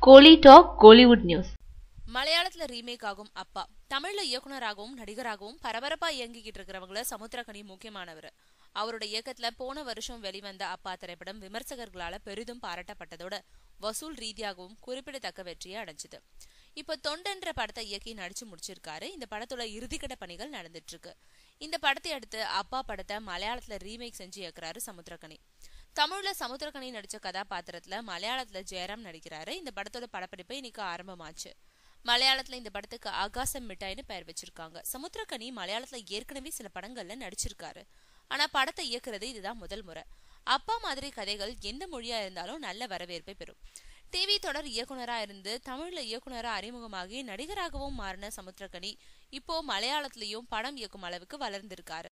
கோலி talk Kollywood news. மலையாளத்துல remake ஆகும் அப்பா. தமிழ்ல இயக்குனராகவும் நடிகராகவும் பரபரப்பா இயங்கிக்கிட்டு இருக்கிறவங்கள சமுத்திரக்கனி முக்கியமானவர். அவரோட இயக்கத்துல போன வருஷம் வெளிவந்த அப்பா திரைப்படம் விமர்சகர்களால பெரிதும் பாராட்டப்பட்டதோட வசூல் ரீதியாகவும் குறிப்பிடத்தக்க வெற்றியை அடைஞ்சது. இப்ப தொண்டென்ற படத்தை இயக்கி நடிச்சு முடிச்சிருக்காரு. இந்த படத்தோட இறுதிக்கட்ட பணிகள் நடந்துட்டு இருக்கு. இந்த படத்தை அடுத்து அப்பா படத்தை மலையாளத்துல ரீமேக் செஞ்சு இயக்குறாரு சமுத்திரக்கனி. தமிழ்ல சமுத்திரக்கனி நடிச்ச கதாபாத்திரத்துல மலையாளத்துல ஜெயராம் நடிக்கிறாரு. இந்த படத்தோட படப்பிடிப்பு இன்னைக்கு ஆரம்பமாச்சு. மலையாளத்துல இந்த படத்துக்கு ஆகாசம் மிட்டாய்னு பெயர் வச்சிருக்காங்க. சமுத்திரக்கனி மலையாளத்துல ஏற்கனவே சில படங்கள்ல நடிச்சிருக்காரு. ஆனா படத்தை இயக்குறது இதுதான் முதல் முறை. அப்பா மாதிரி கதைகள் எந்த மொழியா இருந்தாலும் நல்ல வரவேற்பை பெறும். டிவி தொடர் இயக்குனரா இருந்து தமிழ்ல இயக்குனரா அறிமுகமாகி நடிகராகவும் மாறின சமுத்திரக்கனி இப்போ மலையாளத்திலையும் படம் இயக்கும் அளவுக்கு வளர்ந்திருக்காரு.